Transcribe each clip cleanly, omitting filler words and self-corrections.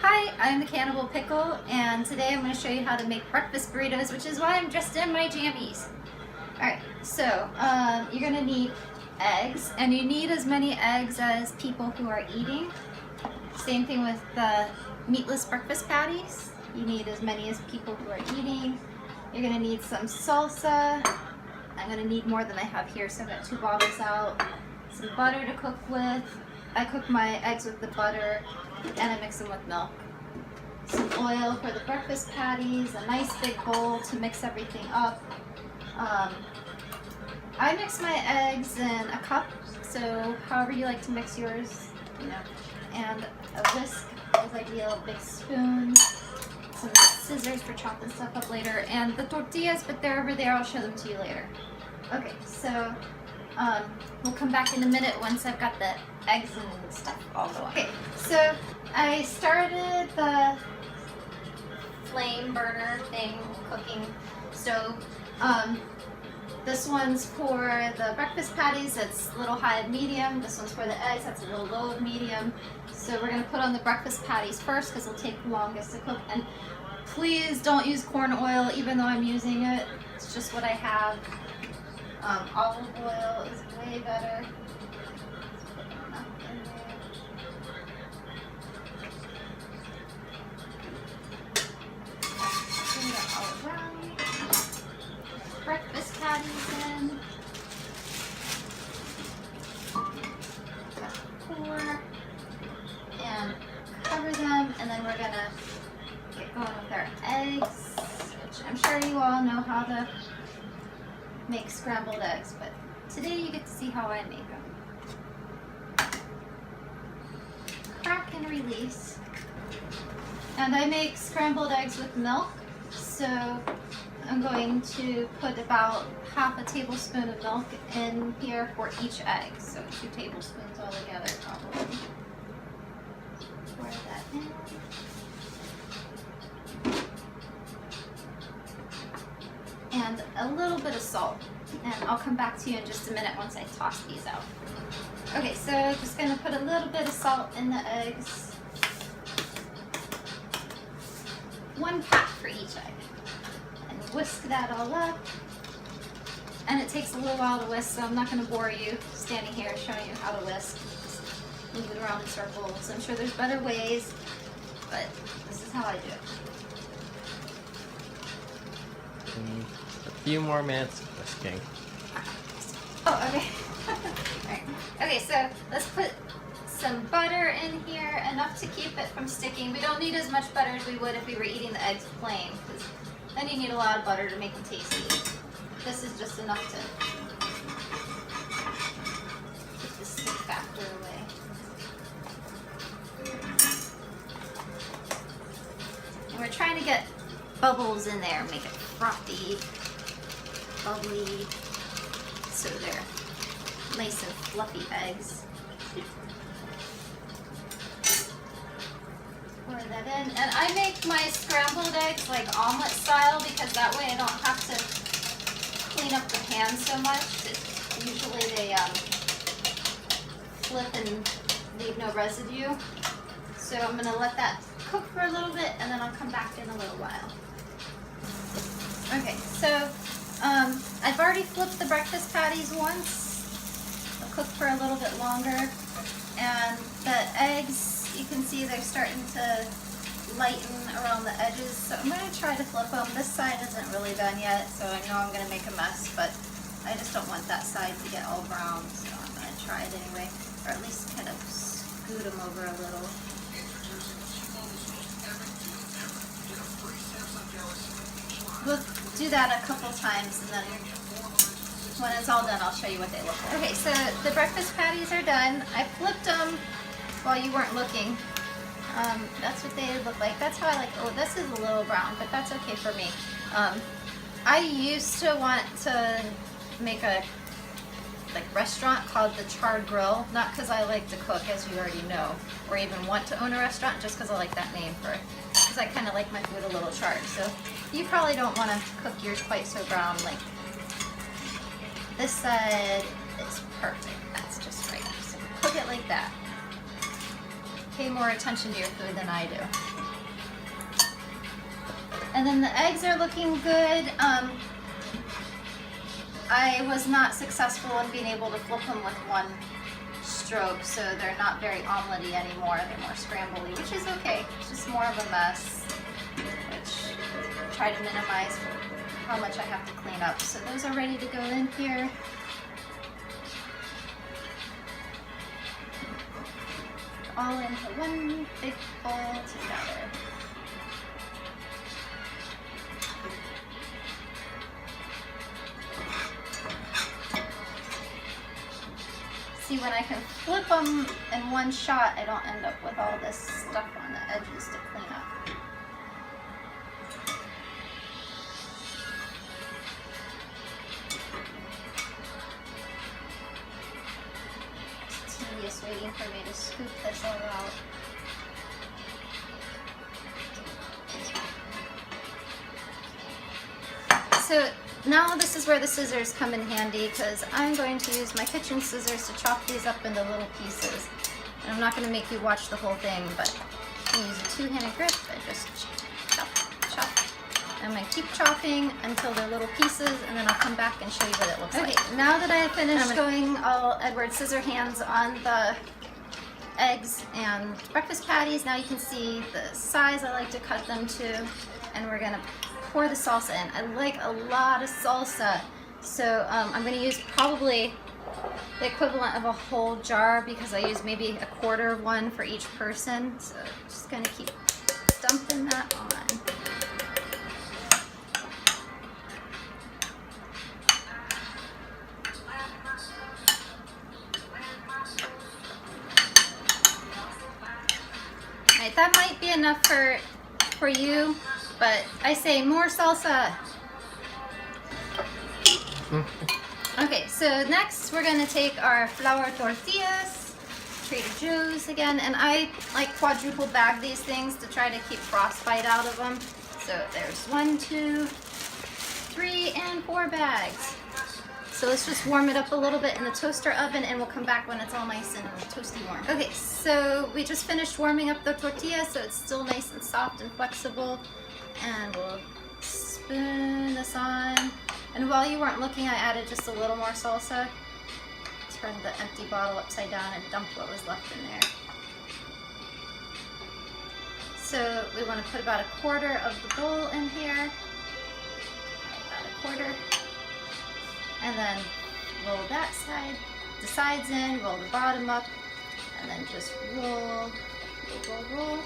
Hi, I'm the Cannibal Pickle, and today I'm going to show you how to make breakfast burritos, which is why I'm dressed in my jammies. Alright, so you're going to need eggs, and you need as many eggs as people who are eating. Same thing with the meatless breakfast patties. You need as many as people who are eating. You're going to need some salsa. I'm going to need more than I have here, so I've got 2 bottles out. Some butter to cook with. I cook my eggs with the butter and I mix them with milk. Some oil for the breakfast patties, a nice big bowl to mix everything up. I mix my eggs in a cup, so however you like to mix yours, you know. And a whisk is ideal, a big spoon, some scissors for chopping stuff up later, and the tortillas, but they're over there, I'll show them to you later. Okay, so we'll come back in a minute once I've got the eggs and stuff all going. Okay, so I started the flame burner thing, cooking stove. This one's for the breakfast patties, it's a little high of medium. This one's for the eggs, that's a little low of medium. So we're gonna put on the breakfast patties first because it'll take longest to cook. And please don't use corn oil, even though I'm using it. It's just what I have. Olive oil is way better. Bring it all around. Breakfast patties in. Pour and cover them, and then we're gonna get going with our eggs, which I'm sure you all know how to make scrambled eggs, but today you get to see how I make them. Crack and release. And I make scrambled eggs with milk, so I'm going to put about half a tablespoon of milk in here for each egg, so 2 tablespoons altogether probably. Pour that in. And a little bit of salt, and I'll come back to you in just a minute once I toss these out. Okay, so just gonna put a little bit of salt in the eggs. 1 pat for each egg. And whisk that all up. And it takes a little while to whisk, so I'm not gonna bore you standing here showing you how to whisk. Just move it around in circles. I'm sure there's better ways, but this is how I do it. A few more minutes of whisking. Oh, okay. Right. Okay, so let's put some butter in here, enough to keep it from sticking. We don't need as much butter as we would if we were eating the eggs plain, because then you need a lot of butter to make them tasty. This is just enough to keep the stick factor away. And we're trying to get bubbles in there, make it frothy, bubbly, so they're nice and fluffy eggs. Pour that in, and I make my scrambled eggs like omelet style because that way I don't have to clean up the pan so much. Usually they flip and leave no residue. So I'm gonna let that cook for a little bit, and then I'll come back in a little while. Okay, so I've already flipped the breakfast patties once. They'll cook for a little bit longer. And the eggs, you can see they're starting to lighten around the edges. So I'm going to try to flip them. This side isn't really done yet, so I know I'm going to make a mess, but I just don't want that side to get all brown, so I'm going to try it anyway. Or at least kind of scoot them over a little. We'll do that a couple times, and then when it's all done, I'll show you what they look like. Okay, so the breakfast patties are done. I flipped them while you weren't looking. That's what they look like. That's how I like. Oh, this is a little brown, but that's okay for me. I used to want to make a restaurant called the Charred Grill, not because I like to cook, as you already know, or even want to own a restaurant, just because I like that name for it. Because I kind of like my food a little charred. So you probably don't want to cook yours quite so brown. Like this side is perfect. That's just right. So cook it like that. pay more attention to your food than I do. And then the eggs are looking good. I was not successful in being able to flip them with one stroke, so they're not very omelette-y anymore. They're more scramble-y, which is okay. It's just more of a mess, which I try to minimize how much I have to clean up. So those are ready to go in here. All into one big bowl together. See, when I can flip them in one shot, I don't end up with all this stuff on the edges to clean up. It's tedious waiting for me to scoop this all out. So now this is where the scissors come in handy, because I'm going to use my kitchen scissors to chop these up into little pieces. And I'm not going to make you watch the whole thing, but I use a two-handed grip. I just chop, chop. I'm going to keep chopping until they're little pieces, and then I'll come back and show you what it looks like. Okay, now that I have finished going all Edward Scissorhands on the eggs and breakfast patties, now you can see the size I like to cut them to, and we're going to pour the salsa in. I like a lot of salsa, so I'm going to use probably the equivalent of a whole jar, because I use maybe a quarter of one for each person. So just going to keep dumping that on. Alright, that might be enough for you. But I say more salsa. Okay, so next we're gonna take our flour tortillas, Trader Joe's again, and I like quadruple bag these things to try to keep frostbite out of them. So there's 1, 2, 3, and 4 bags. So let's just warm it up a little bit in the toaster oven, and we'll come back when it's all nice and toasty warm. Okay, so we just finished warming up the tortilla, so it's still nice and soft and flexible. And we'll spoon this on. And while you weren't looking, I added just a little more salsa. Turned the empty bottle upside down and dumped what was left in there. So we want to put about a quarter of the bowl in here. About a quarter. And then roll that side, the sides in, roll the bottom up, and then just roll, roll.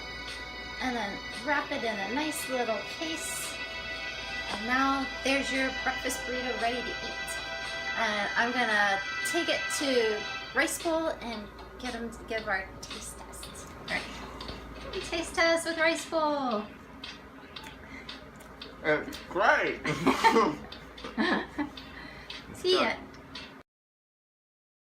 And then wrap it in a nice little case. And now there's your breakfast burrito ready to eat. And I'm gonna take it to Rice Bowl and get them to give our taste test. All right, taste test with Rice Bowl. It's great. See ya.